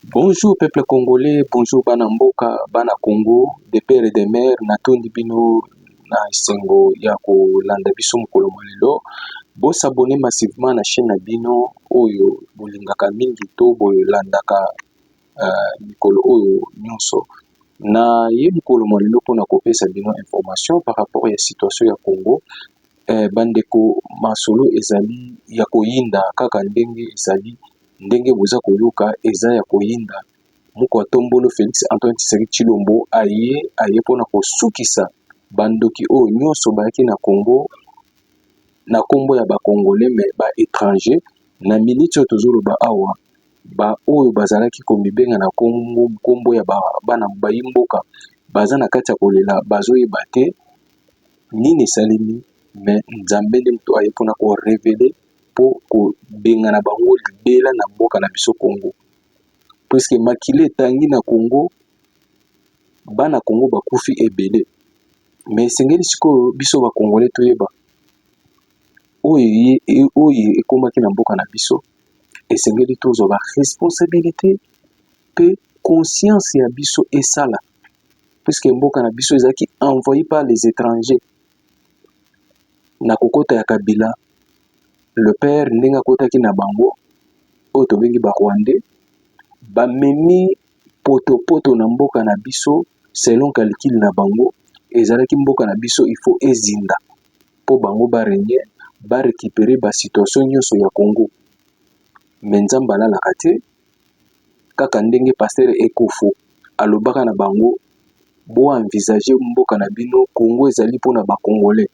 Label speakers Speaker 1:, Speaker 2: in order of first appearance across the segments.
Speaker 1: Bonjour peuple congolais, bonjour bana mboka, bana Congo, des pères et des mères, natondi bino na esengo ya kolanda biso mokolo lelo. Bo s'abonner massivement na chaîne na bino oyo bolingaka mingi to bolandaka mikolo oyo nyonso. Na ye mokolo lelo pona kopesa bino information par rapport ya situation ya Congo. Bandeko masolo ezali ya koyinda kaka ndenge ezali ndenge boza koyoka eza ya koyinda moko atombolo Félix Antoine Tshisekedi Tshilombo aye pona kosukisa bandoki oyo nyonso bayaki na Congo na kombo ya bakongolais mais ba étranger na miniti oyo tozoloba awa ba oyo bazalaki komibenga na kombo ya bana bayimboka baza na kati ya kolela bazoyeba te nini esalemi mais nzambe nde moto aye mpona korevele mpo kobenga na bango libela na mboka na biso Congo. Puisque makili etangi na Congo, bana Congo bakufi ebele. Mais esengeli sikoyo biso bakongolais toyeba oyo ekomaki na mboka na biso esengeli tozwa ba responsabilité pe conscience ya biso esala. Puisque mboka na biso ezalaki envoyé par les étrangers. Na kokota ya Kabila, le père ndenge akotaki na bango oyo tobengi ba Rwandais bamemi poto na mboka na biso selon calcul na bango ezalaki mboka na biso il faut ezinda po bango ba régner ba récupérer ba situation nyonso ya Congo. Mais nzamba alalaka te kaka ndenge pasteur Ekofo alobaka na bango bo envisager mboka na bino Congo ezali pona ba congolais.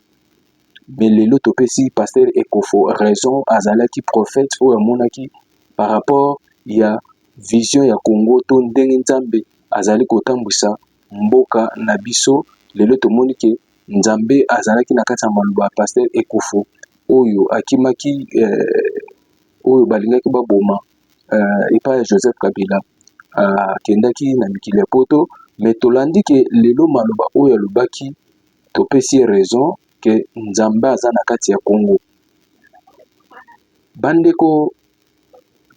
Speaker 1: Mais lelo topesi pasteur Ekofo raison azalaki prophète oyo amonaki par rapport ya vision ya Congo to ndenge nzambe azali kotambwisa mboka na biso. Lelo tomoni ke nzambe azalaki na kati ya maloba ya pasteur Ekofo oyo akimaki oyo balingaki baboma epai ya Joseph Kabila akendaki na mikili ya poto. Mais tolandi ke lelo maloba oyo alobaki topesi raison ke nzambe aza na kati ya Congo. Bandeko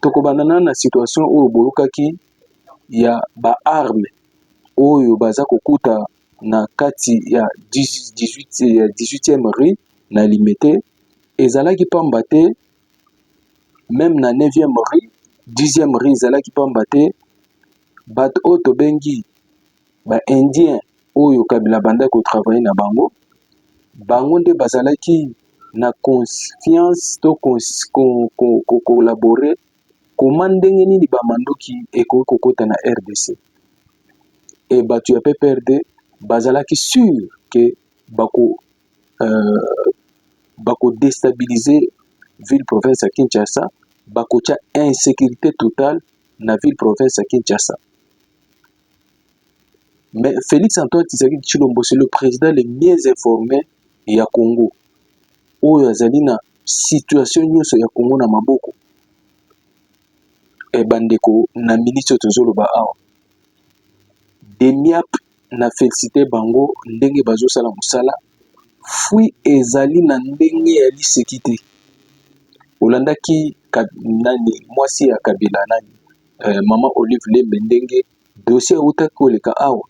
Speaker 1: tokobandana na situation oyo boyokaki ya ba arme oyo baza kokuta na kati ya 18e rue na Limete ezalaki pamba te, même na 9e rue 10e rue ezalaki pamba te bato oyo tobengi ba indien oyo Kabila bandaki kotravailler na bango bango nde bazalaki na confiance to collaborer koma ndenge nini bamandoki ekoki kokota na RDC. Et bato ya PPRD bazalaki sûr ke bako déstabiliser ville province ya Kinshasa, bakotia insécurité totale na ville province ya Kinshasa. Mais Félix Antoine Tshisekedi Tshilombo c'est le président le mieux informé ya Congo oyo azali na situation nyonso ya Congo na maboko. E bandeko na miniti oyo tozoloba awa demiap na félicité bango ndenge bazosala mosala fui ezali na ndenge ya liseki te. Olandaki nani mwasi ya Kabila nani mama Olive Lembe ndenge dossier eutaki koleka awa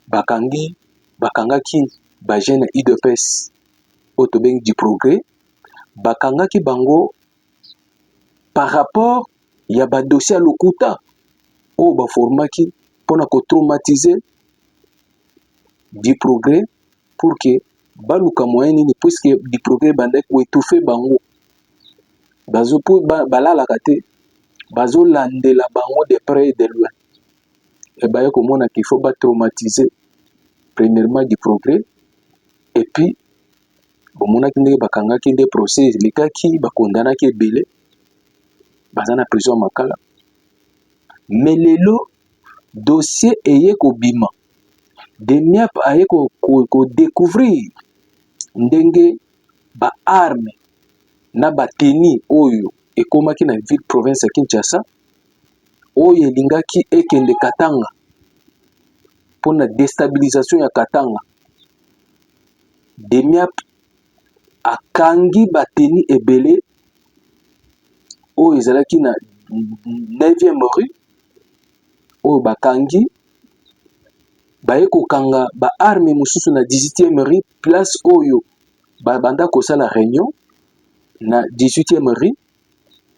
Speaker 1: bakangaki ba jeune UDPS oyo tobengi du progrès bakangaki bango par rapport ya ba dossier lokuta oyo baformaki mpona kotraumatiser du progrès pour que baluka moyen nini puisque du progrès bandaki koétouffer bango balalaka te bazolandela bango de près et de loin et baye komona qu'il faut batraumatiser premièrement du progrès et puis bomonaki ndenge bakangaki nde procès elekaki bakondanaki ebele baza na prison makala. Mais lelo dossier eye kobima demiap aye découvrir ndenge ba arme na bateni oyo ekomaki na ville province ya Kinshasa oyo elingaki ekende Katanga mpona déstabilisation ya Katanga. Demiap akangi bateni ebele oyo ezalaki na 9e rue oyo bakangi baye kokanga ba arme mosusu na 18e rue place oyo babanda kosala réunion na 18e rue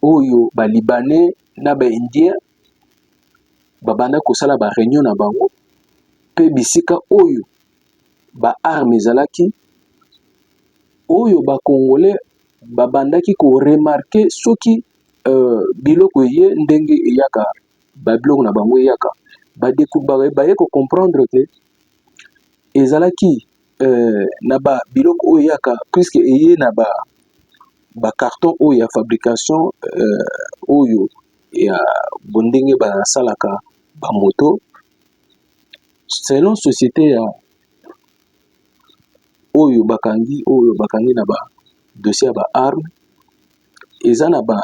Speaker 1: oyo ba libanais na ba indien babanda kosala ba réunion na bango pe bisika oyo ba arme ezalaki oyo ba congolais babandaki ko remarquer soki biloko ye ndenge eyaka ba biloko na bango eyaka baye ko comprendre que ezalaki na ba biloko oyo eyaka puisque eye na ba carton oyo ya fabrication oyo ya bondenge basalaka ba moto selon société ya oyo bakangi na ba dossier ya ba arme eza na ba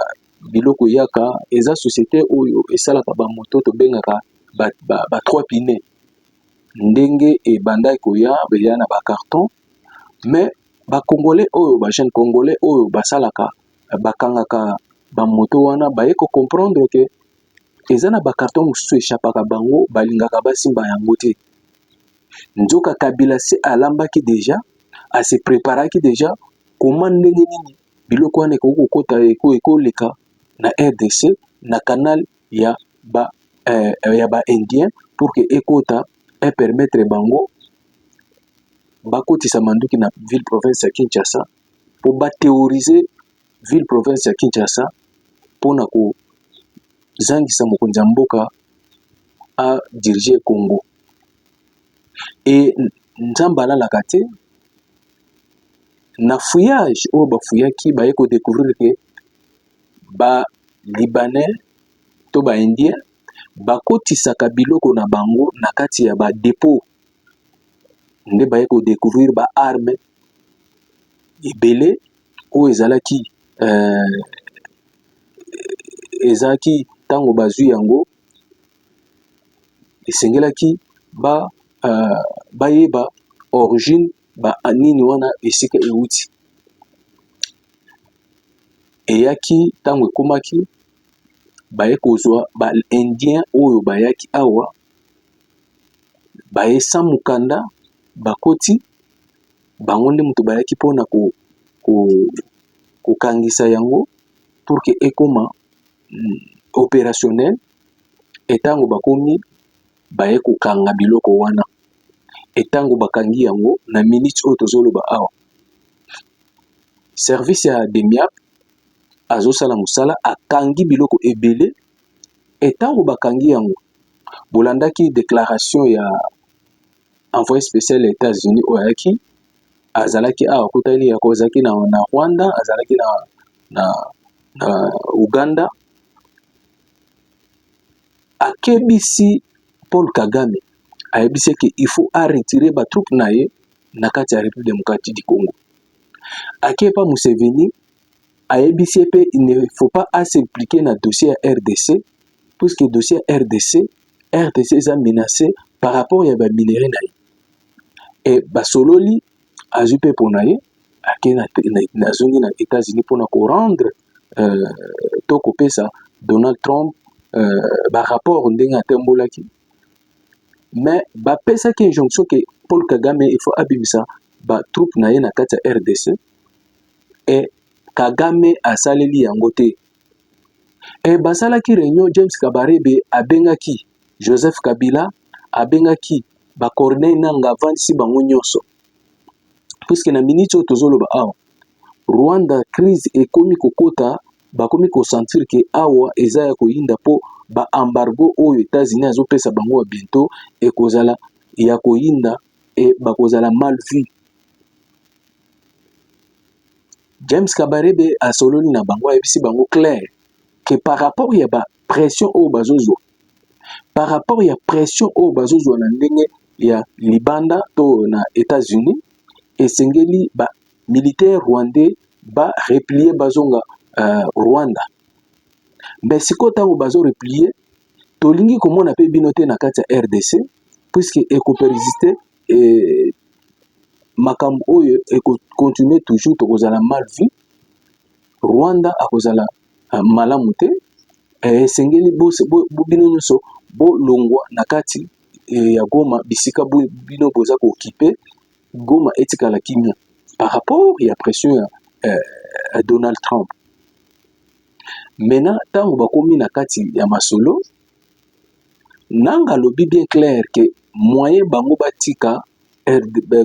Speaker 1: biloko yaka eza société oyo esalaka ba moto tobengaka ba 3 pine ndenge ebanda koya beya na ba carton mais ba congolais oyo ba jeune congolais oyo basalaka bakangaka ba moto wana baye ko comprendre que eza na ba carton mosusu echapaka bango balingaka basimba yango te nzoka Kabila se alambaki déjà se préparaki déjà comment ndenge nini biloko wana ekokota ekoleka na RDC na canal ya ba indien pour que ekota et permettre bango bakotisa manduki na ville province ya Kinshasa pour ba théoriser ville province ya Kinshasa pona ko zangisa mokonzi ya mboka a diriger Congo et nzamba alalaka te na fouillage oyo bafuyaki baye ko découvrir que ba libanais to ba indien bakotisaka biloko na bango na kati ya ba dépôt nde baye ko découvrir ba arme ebele oyo ezalaki ntango bazwi yango esengelaki bayeba origine ba nini wana esika euti eyaki ntango ekomaki baye kozwa ba indien oyo bayaki awa baye sans mukanda bakoti bango nde moto bayaki mpona kokangisa yango pour que ekoma opérationnel etango bakomi baye kokanga biloko wana etango bakangi yango na minute oyo tozoloba awa service ya demiap azosala mosala akangi biloko ebele etango bakangi yango bolandaki déclaration ya envoyé spécial ya États-Unis oyo ayaki azalaki awa kutani akozaki na Rwanda azalaki na Uganda akebisi Paul Kagame ayebisi que il faut retirer ba troupe na ye na kati ya République démocratique du Congo akepa Museveni ayebisi pe il ne faut pas s'impliquer na dossier ya RDC puisque dossier ya RDC est menacé par rapport ya ba minerais na ye et basololi azwi pe pona ye ake na zongi na États-Unis pona ko rendre to kopesa Donald Trump ba rapport ndenge atembolaki mais bapesaki injonction que Paul Kagame il faut abimisa ba troupe na ye na kati ya RDC et Kagame asaleli yango te et basalaki réunion James Kabarebe abengaki Joseph Kabila abengaki ba Corneille Nangaa avandisi bango nyonso puisque na minute oyo tozoloba awa Rwanda crise ekomi kokota bakomi kosentir ke awa eza ya koyinda po ba embargo oyo États-Unis azopesa bango ya bientôt ekozala ya koyinda e bakozala mal vu. James Kabarebe asololi na bango ayebisi bango clair que par rapport ya ba pression oyo bazozwa par rapport ya pression oyo bazozwa na ndenge ya libanda to na États-Unis esengeli ba militaire rwandais ba replier bazonga Rwanda mais siko tango bazo replier tolingi komona pe bino te na kati ya RDC puisque ekopersiste makambo oyo continuer toujours tokozala mal vu Rwanda akozala malamu te esengeli bino nyonso bolongwa na kati ya Goma bisika bino boza kokipe Goma etikala kimia par rapport ya pression ya Donald Trump. Maintenant tango bakomi na kati ya masolo nanga lobi bien clair que moyen bango batika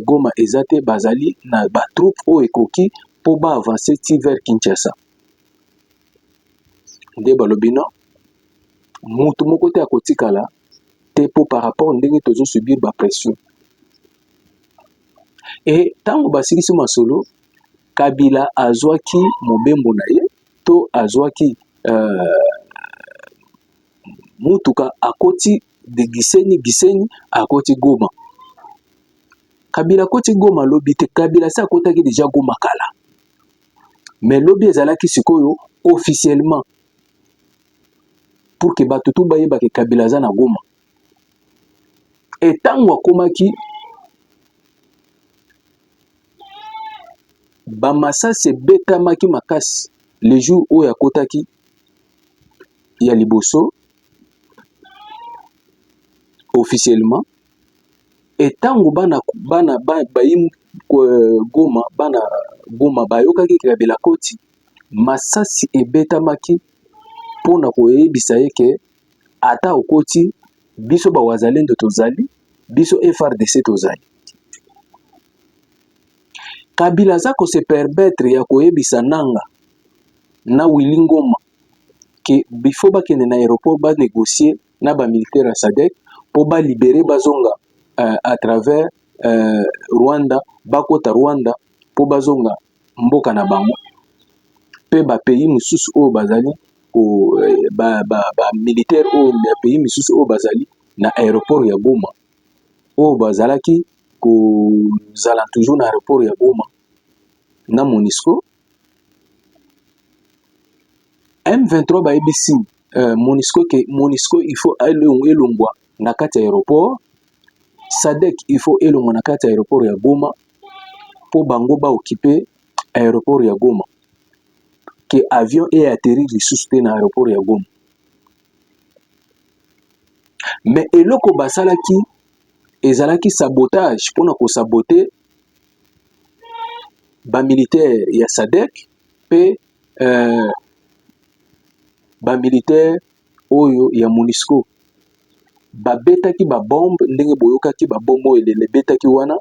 Speaker 1: Goma ezate bazali na ba troupe o ekoki po ba avancer ti vers Kinshasa. Nde balobi non mutu moko te akotikala te po par rapport ndenge tozo subir ba pression. Et tango basilisi masolo Kabila azwaki mobembo na ye to azwaki mutuka akoti de Gisenyi akoti Goma. Kabila akoti Goma lobi te, Kabila sa akotaki déjà Goma kala. Mais lobi ezalaki sikoyo officiellement pour que bato tout bayeba ke Kabila za na Goma. Et tango akomaki bamasasi ebetamaki makasi le jour oyo akotaki ya liboso officiellement. Et tango bana bayi Goma, bana Goma bayokaki Kabila koti, masasi ebetamaki pona koyebisa ye ke ata okoti biso ba wazalendo tozali, biso FRDC tozali. Kabila za ko se permettre ya koyebisa nanga na Willy Ngoma ke bifo bakende na aéroport ba négocier na ba militaire SADC po ba libérer bazonga à travers Rwanda, bakota Rwanda po bazonga mboka na bango pe ba pays mususu o bazali ko ba militaire o ba pays mususu o bazali na aéroport ya Goma o bazalaki ko zala toujours na aéroport ya Goma na MONUSCO. M23 ba ebisi MONUSCO il faut elongwa na kati aéroport. SADC il faut elongwa na kati aéroport ya Goma po bango ba occuper aéroport ya Goma. Que avion et atterri lisusu te na aéroport ya Goma. Mais eloko basalaki ezalaki sabotage pona ko saboter ba militaire ya SADC pe ba militaire oyo ya MONUSCO. Babetaki ba bombe ndenge boyokaki ba bombe elele betaki wana.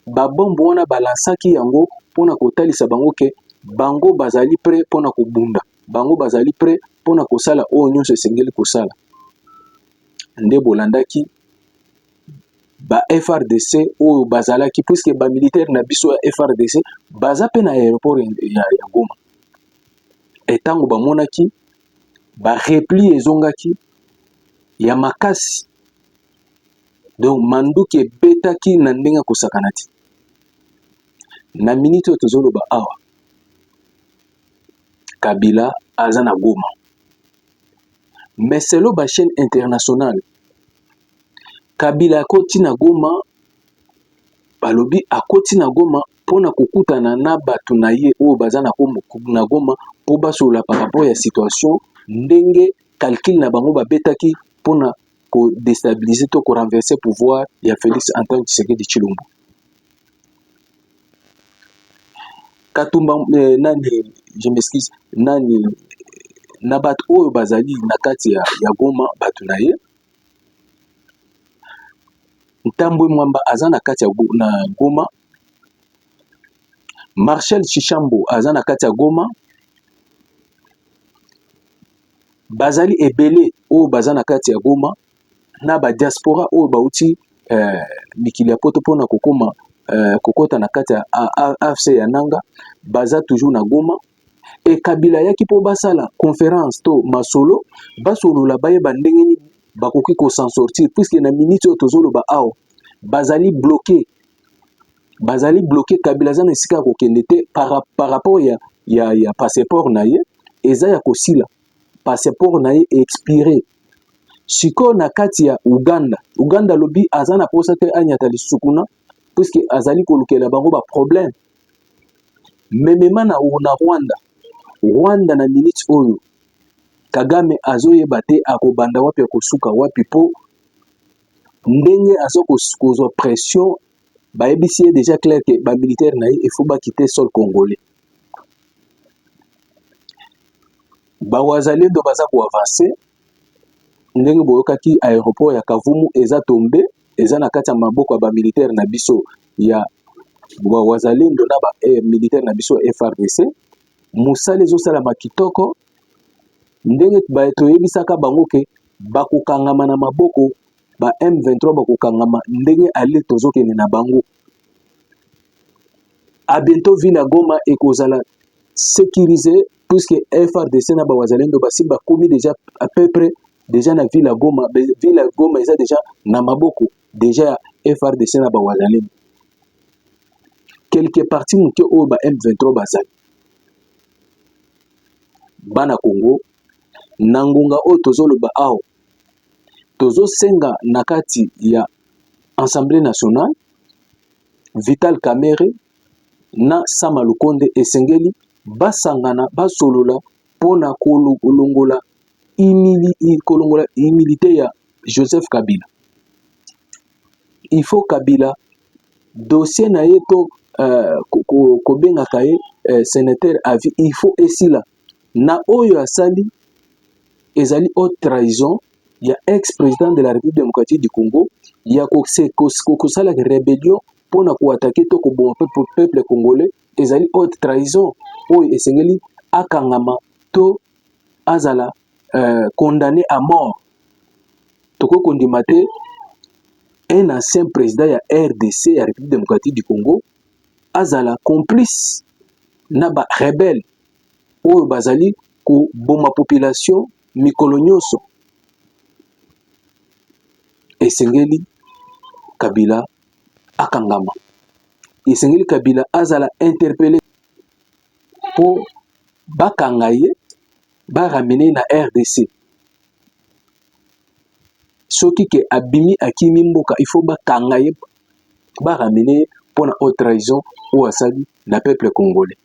Speaker 1: Ba bombe wana balansaki yango pona kotalisa bango ke bango bazali prêt pona kobunda. Bango bazali prêt pona kosala oyo nyonso esengeli kosala. Nde bolandaki ba FRDC oyo bazalaki puisque ba militaire na biso ya FRDC baza pe na aéroport ya Goma. Et tango bamonaki ba repli ezongaki ya makasi. Donc manduki ebetaki na ndenge kosakana ti. Na minute oyo tozoloba awa Kabila aza na Goma. Mais selon ba chaîne internationale Kabila akoti na Goma, balobi akoti na Goma pona kokutana na bato na ye oyo baza na Goma po basola par rapport ya situation ndenge calcul na bango babetaki pona ko déstabiliser to ko renverser pouvoir ya Félix Antoine Tshisekedi Tshilombo. Katumba nani je m'excuse nani na bato oyo bazali na kati ya Goma bato na ye Ntambwe Mwamba aza na kati ya na Goma, Marshal Chishambo aza na kati ya Goma, bazali ebele oyo baza na kati ya Goma na ba diaspora oyo bauti mikili ya poto pona kokoma kokota na kati ya AFC ya Nanga baza toujours na Goma. Et Kabila yaki po basala conférence to masolo basolo la baye bandenge bakoki ko s'en sortir puisque na minute oyo tozoloba awa bazali bloqué Kabila za na esika kokende te par rapport ya passeport na ye eza ya kosila passeport na ye expiré. Siko na kati ya Uganda lobi aza na posa te anyata lisukuna puisque azali kolukela bango ba problème. Memema na Rwanda na minute oyo Kagame azoyeba te akobanda wapi akosuka wapi po ndenge azokozwa pression bayebisi ye déjà clair que ba militaire na ye il faut quitter sol congolais. Ba wazalendo baza ko avancer ndenge boyokaki aéroport ya Kavumu eza tombe eza na kati ya maboko ya ba militaire na biso ya ba wazalendo na ba militaire na biso FRDC. Musala ezosalama kitoko ndenge toyebisaka bango ke bakokangama na maboko ba M23 bakokangama ndenge ale tozokende na bango. A bientôt ville ya Goma ekozala sécurisé puisque FRDC na ba wazalendo basi bakomi déjà à peu près déjà na ville ya Goma. Ville ya Goma eza déjà na maboko déjà FRDC na ba wazalendo. Quelque partie muke oyo ba M23 bazali bana Congo na ngonga oyo tozoloba awa tozosenga na kati ya Assemblée nationale Vital Kamerhe na Sama Lukonde esengeli basangana basolola pona kolongola humilité ya Joseph Kabila. Il faut Kabila dossier na ye to kobengaka ye sénateur avis il faut esila na oyo asali ezali haute trahison ya ex-président de la République démocratique du Congo ya kosala rébellion pona koattaquer to koboma peuple congolais ezali haute trahison oyo esengeli akangama to azala condamné à mort. Toko kondima te un ancien président ya RDC ya République démocratique du Congo azala complice na ba rebelle oyo bazali ko boma population mikolo nyonso. Esengeli Kabila akangama. Esengeli Kabila azala interpellé po bakanga ye ba ramener na RDC. Soki ke abimi akimi mboka il faut bakanga ye ba ramener pona haute trahison ou asali na peuple congolais.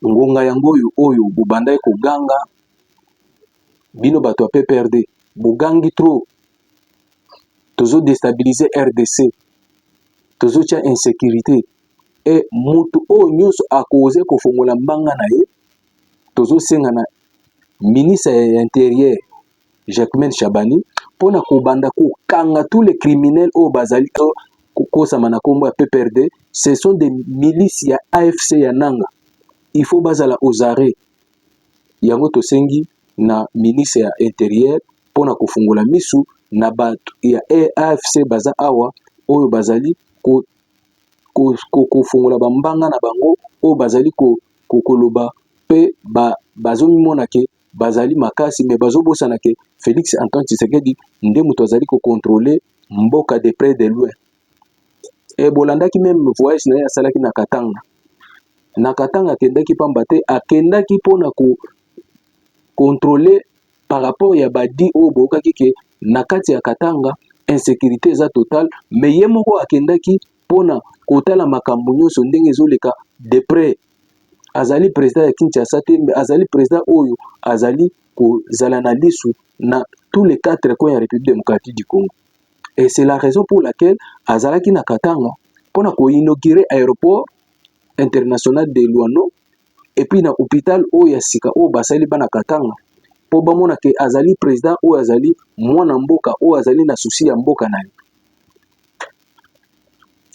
Speaker 1: Ngonga yango oyo bobanda koganga bino bato ya PPRD bogangi trop tozo déstabiliser RDC tozo tia insécurité et mutu oyo nyonso akoze kofongola mbanga na ye tozo senga na ministre ya intérieur Jacquemain Chabani pona kobanda kokanga tous les criminels oyo bazali kokosama na kombo ya PPRD. Ce sont des milices ya AFC ya nanga. Il faut bazala aux arrêts. Yango tosengi na ministre ya intérieur pona kofungola misu na bato ya AFC baza awa oyo bazali kofungola bambanga na bango oyo bazali koloba pe bazomimona ke bazali makasi mais bazobosana ke Félix Antoine Tshisekedi nde muto azali contrôler mboka de près de loin. Et bolandaki même voyage na ya salaki na Katanga. Na Katanga akendaki pamba te akendaki pona contrôler par rapport ya badi oyo bokaki ke na kati ya Katanga insécurité eza totale mais ye moko akendaki pona kotala makambo nyonso ndenge ezoleka de près. Azali président ya Kinshasa te mais azali président oyo azali kozala na lisu na tous les 4 coins ya République démocratique du Congo. Et c'est la raison pour laquelle azalaki na Katanga pona ko inaugurer aéroport international de Luano et puis na hôpital oyo ya sika oyo basali bana Katanga po bamona ke azali président oyo azali mwana mboka oyo azali na souci ya mboka na ye.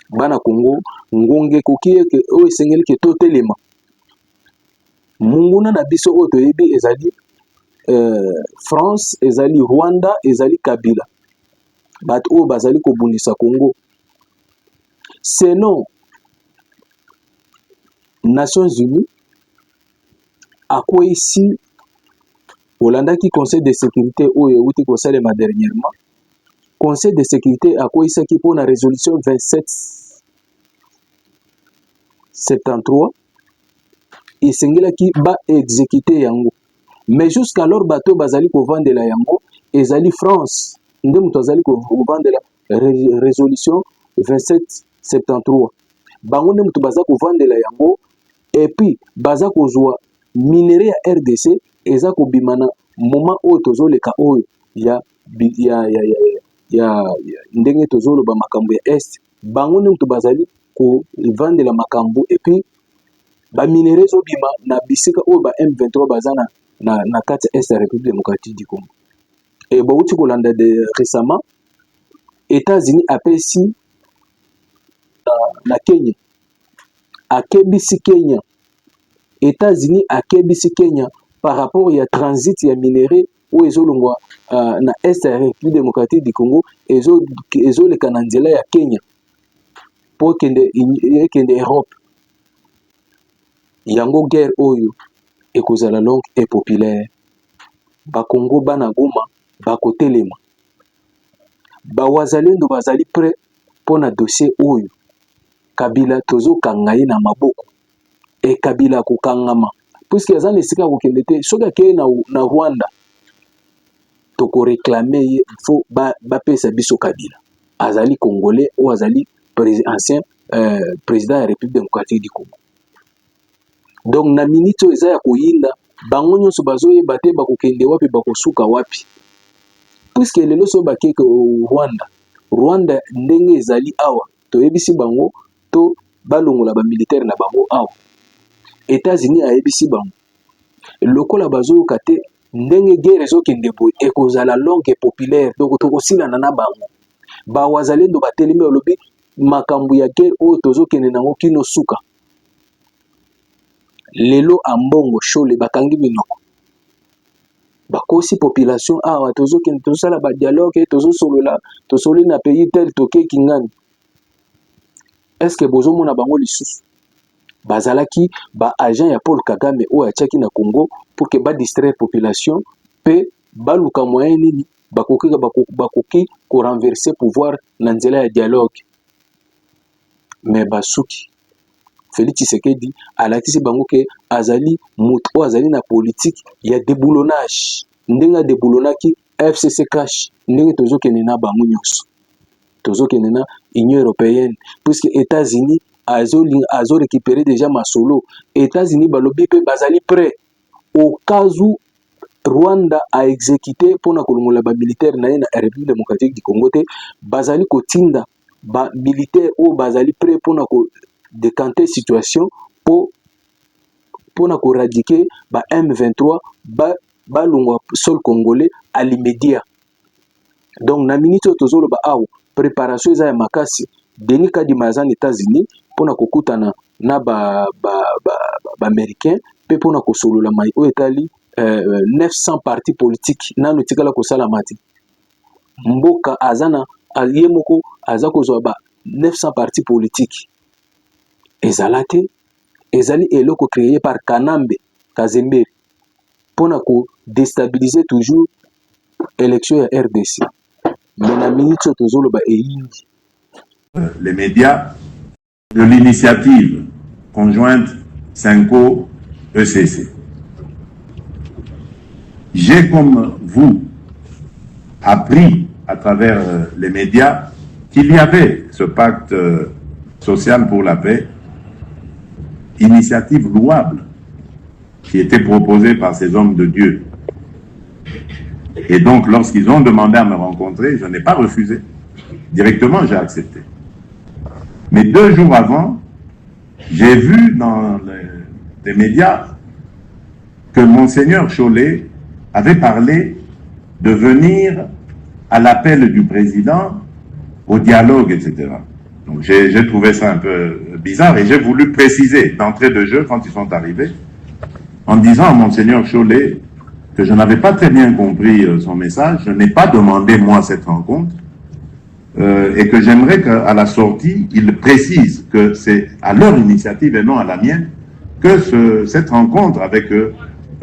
Speaker 1: Bana Congo ngonge kokie ke oyo esengeli ke totelema munguna na biso oyo toyebi ezali France ezali Rwanda ezali Kabila bato oyo bazali kobundisa Congo. Selon Nations Unies akwei ici olandaki conseil de sécurité oyo euti kosalema dernièrement. Conseil de sécurité akwei isaki mpona résolution 2773 esengelaki ba exécuter yango mais jusqu'alors bato bazali kovandela yango ezali France nde muto azali kovandela résolution 2773 bango nde muto baza kovandela yango et puis baza kozwa minéré ya RDC eza kobimana moment oyo tozoleka oyo ya ndenge tozoloba makambo ya est bango nde moto bazali kovandela makambo epuis baminere ezobima na bisika oyo ba M23 baza na kati ya est ya République démocratique du Congo. Et bauti kolanda récemment États-Unis apesi na Kenya akebisi Kenya États-Unis akebisi Kenya par rapport ya transit ya minéré ou ezolongwa na est ya République démocratique du Congo ezoleka na nzela ya Kenya po kende Europe. Yango guerre oyo ekozala longue et populaire. Bakongo bana Goma bakotelema. Bawazalendo bazali prêt pona dossier oyo. Kabila tozo kangaye na maboko. E Kabila kokangama. Puisque yazan esika kokende te soka ke na Rwanda. Toko réclamer il faut ba pesa biso Kabila. Azali congolais ou azali ancien président de la République démocratique du Congo. Donc na minito eza ya koyinda bango nyonso bazoyeba te bakokende wapi bakosuka wapi. Puisque lelo so bakeke Rwanda ndenge ezali awa toyebisi bango to balongola ba militaire na bango awa. États-Unis ayebisi bango lokola bazoyoka te ndenge guerre ezokende boye ekozala longue et populaire donc tokosilana na bango. Bawazalendo batelemi olobi makambo ya guerre oyo tozokende nango kino suka. Lelo ambongo shole bakangi minoko bakosi population awa tozokende tozosala ba dialogue tozosolola na pays tel toke kingani. Est-ce que bozomona bango lisusu bazalaki ba agent ya Paul Kagame oyo atiaki na Congo pour que ba distraire population pe baluka moyen nini bakoki ko renverser pouvoir na nzela ya dialogue. Mais basuki Félix Tshisekedi alakisi bango ke azali moto azali na politique ya déboulonnage ndenga déboulonnaki FCC cash ndenge tozokende na bango nyonso tozokende na Union européenne puisque États-Unis azo récupérer déjà masolo. États-Unis balobi pe bazali prêt au cas où Rwanda a exécuté pour na kolongola ba militaire na République démocratique du Congo te bazali kotinda ba militaire ou bazali prêt pour na décanter situation pour na éradiquer ba M23 ba longwa sol congolais à l'immédiat. Donc na minute tozolo ba aw préparation za ya makasi Denis Kadima za États-Unis pour na kokutana na ba américain pe pour na kosolola mai o etali 900 partis politiques nano tikala kosala mati mboka azana yemoko azako zo ba 900 partis politiques. Ezalate, ezali eloko créé par Kanambe Kazembe pour déstabiliser toujours l'élection à RDC. Mais la minute tozolo ba eyindi.
Speaker 2: Les médias de l'initiative conjointe Cinco ECC. J'ai comme vous appris à travers les médias qu'il y avait ce pacte social pour la paix, initiative louable qui était proposée par ces hommes de Dieu. Et donc, lorsqu'ils ont demandé à me rencontrer, je n'ai pas refusé. Directement, j'ai accepté. Mais 2 jours avant, j'ai vu dans les médias que Monseigneur Chollet avait parlé de venir à l'appel du président au dialogue, etc. Donc j'ai trouvé ça un peu bizarre et j'ai voulu préciser d'entrée de jeu quand ils sont arrivés en disant à Monseigneur Chollet que je n'avais pas très bien compris son message, je n'ai pas demandé moi cette rencontre et que j'aimerais qu'à la sortie, ils précisent que c'est à leur initiative et non à la mienne que cette rencontre avec eux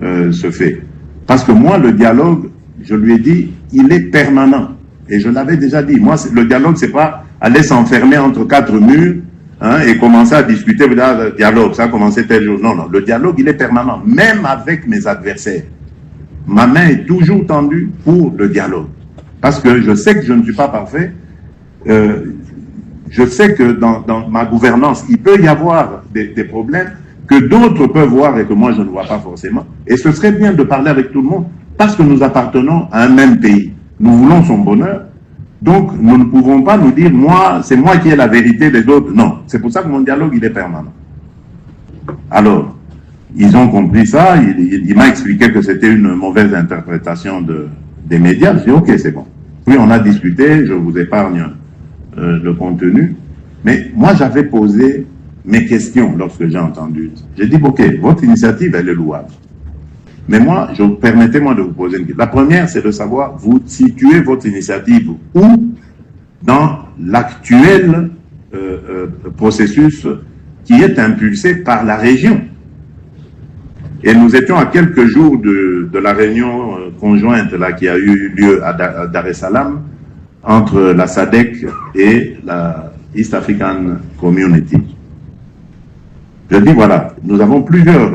Speaker 2: se fait. Parce que moi, le dialogue, je lui ai dit, il est permanent. Et je l'avais déjà dit, moi, le dialogue, c'est pas aller s'enfermer entre 4 murs et commencer à discuter, le dialogue, ça a commencé tel jour. Non, non, le dialogue, il est permanent, même avec mes adversaires. Ma main est toujours tendue pour le dialogue. Parce que je sais que je ne suis pas parfait. Je sais que dans ma gouvernance, il peut y avoir des problèmes, que d'autres peuvent voir et que moi je ne vois pas forcément. Et ce serait bien de parler avec tout le monde parce que nous appartenons à un même pays. Nous voulons son bonheur. Donc nous ne pouvons pas nous dire, moi, c'est moi qui ai la vérité, les autres. Non, c'est pour ça que mon dialogue, il est permanent. Alors, ils ont compris ça. Il m'a expliqué que c'était une mauvaise interprétation des médias. Je dis, ok, c'est bon. Puis on a discuté, je vous épargne le contenu. Mais moi, j'avais posé mes questions lorsque j'ai entendu. J'ai dit, ok, votre initiative, elle est louable. Mais moi, permettez-moi de vous poser une question. La première, c'est de savoir, vous situez votre initiative où dans l'actuel processus qui est impulsé par la région. Et nous étions à quelques jours de la réunion conjointe là, qui a eu lieu à Dar es Salaam entre la SADC et la East African Community. Je dis voilà, nous avons plusieurs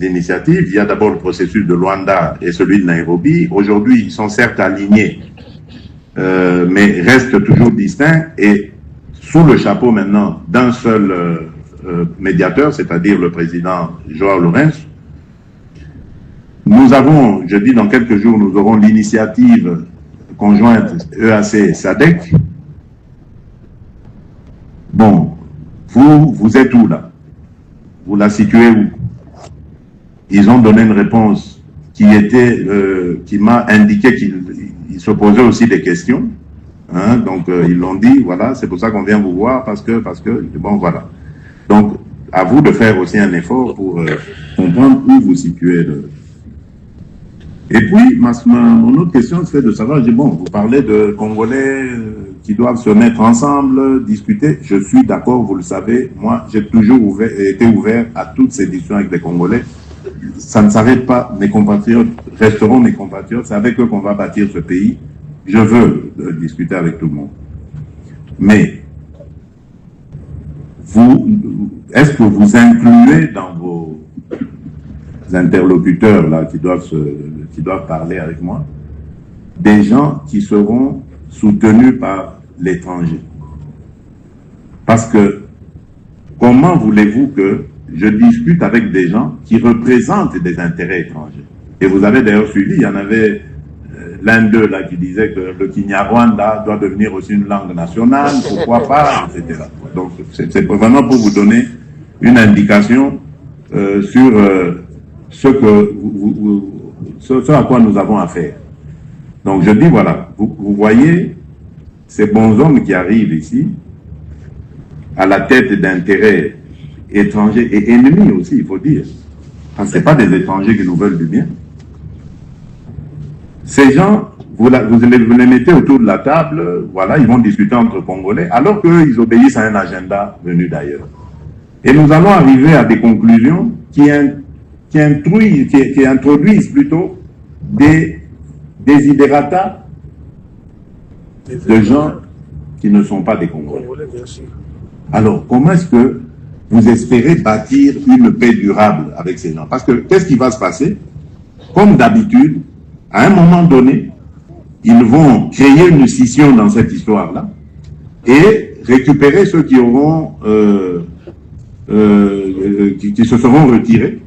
Speaker 2: initiatives. Il y a d'abord le processus de Luanda et celui de Nairobi. Aujourd'hui, ils sont certes alignés, mais restent toujours distincts et sous le chapeau maintenant d'un seul médiateur, c'est-à-dire le président João Lourenço. Nous avons, je dis dans quelques jours, nous aurons l'initiative conjointe EAC-SADC. Bon, vous êtes où là? Vous la situez où? Ils ont donné une réponse qui m'a indiqué qu'ils se posaient aussi des questions. Hein, donc ils l'ont dit, voilà, c'est pour ça qu'on vient vous voir, parce que, bon, voilà. Donc, à vous de faire aussi un effort pour comprendre où vous situez. Et puis, mon autre question, c'est de savoir, je dis, bon, vous parlez de Congolais qui doivent se mettre ensemble, discuter. Je suis d'accord, vous le savez, moi, j'ai toujours été ouvert à toutes ces discussions avec les Congolais. Ça ne s'arrête pas, mes compatriotes resteront mes compatriotes, c'est avec eux qu'on va bâtir ce pays. Je veux discuter avec tout le monde. Mais, est-ce que vous incluez dans vos interlocuteurs là qui doivent parler avec moi des gens qui seront soutenus par l'étranger? Parce que comment voulez-vous que je discute avec des gens qui représentent des intérêts étrangers? Et vous avez d'ailleurs suivi, il y en avait l'un d'eux là qui disait que le Kinyarwanda doit devenir aussi une langue nationale, pourquoi pas, etc. Donc c'est vraiment pour vous donner une indication sur ce à quoi nous avons affaire. Donc je dis voilà, vous voyez ces bons hommes qui arrivent ici à la tête d'intérêts étrangers et ennemis aussi, il faut dire. Parce que ce n'est pas des étrangers qui nous veulent du bien. Ces gens, vous les mettez autour de la table, voilà, ils vont discuter entre Congolais, alors qu'eux, ils obéissent à un agenda venu d'ailleurs. Et nous allons arriver à des conclusions qui introduisent plutôt des desiderata de gens qui ne sont pas des Congolais. Alors, comment est-ce que vous espérez bâtir une paix durable avec ces gens? Parce que qu'est-ce qui va se passer? Comme d'habitude, à un moment donné, ils vont créer une scission dans cette histoire-là et récupérer ceux qui auront qui se seront retirés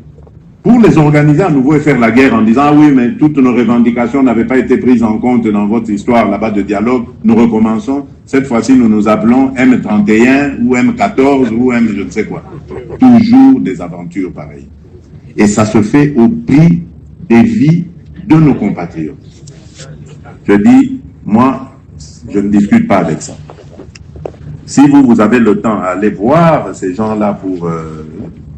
Speaker 2: pour les organiser à nouveau et faire la guerre en disant « Ah oui, mais toutes nos revendications n'avaient pas été prises en compte dans votre histoire là-bas de dialogue. Nous recommençons. Cette fois-ci, nous nous appelons M31 ou M14 ou M je ne sais quoi. » Toujours des aventures pareilles. Et ça se fait au prix des vies de nos compatriotes. Je dis, moi, je ne discute pas avec ça. Si vous avez le temps à aller voir ces gens-là pour...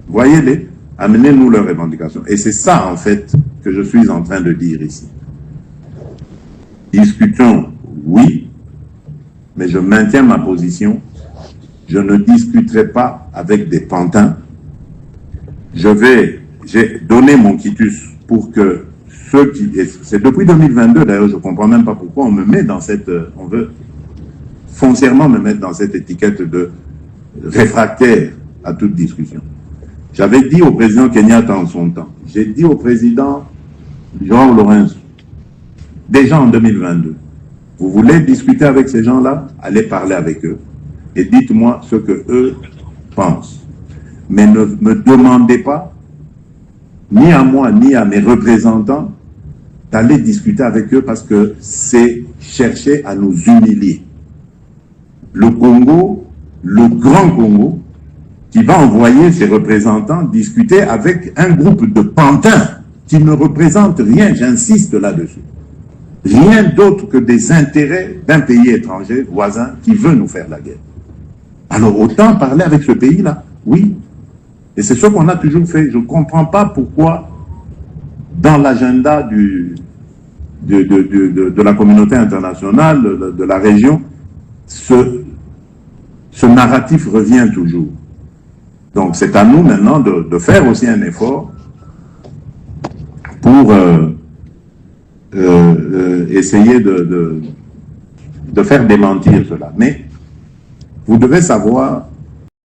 Speaker 2: voyez-les, amenez-nous leurs revendications. Et c'est ça, en fait, que je suis en train de dire ici. Discutons, oui, mais je maintiens ma position. Je ne discuterai pas avec des pantins. J'ai donné mon quitus pour que ceux qui... C'est depuis 2022, d'ailleurs, je ne comprends même pas pourquoi on me met dans cette... On veut foncièrement me mettre dans cette étiquette de réfractaire à toute discussion. J'avais dit au président Kenyatta en son temps, j'ai dit au président João Lourenço, déjà en 2022, vous voulez discuter avec ces gens-là, allez parler avec eux et dites-moi ce que eux pensent. mais ne me demandez pas, ni à moi, ni à mes représentants, d'aller discuter avec eux parce que c'est chercher à nous humilier. Le Congo, le grand Congo, qui va envoyer ses représentants discuter avec un groupe de pantins qui ne représentent rien, j'insiste là-dessus. Rien d'autre que des intérêts d'un pays étranger, voisin, qui veut nous faire la guerre. Alors autant parler avec ce pays-là, oui. Et c'est ce qu'on a toujours fait. Je ne comprends pas pourquoi, dans l'agenda de la communauté internationale, de la région, ce narratif revient toujours. Donc c'est à nous maintenant de faire aussi un effort pour essayer de faire démentir cela. Mais vous devez savoir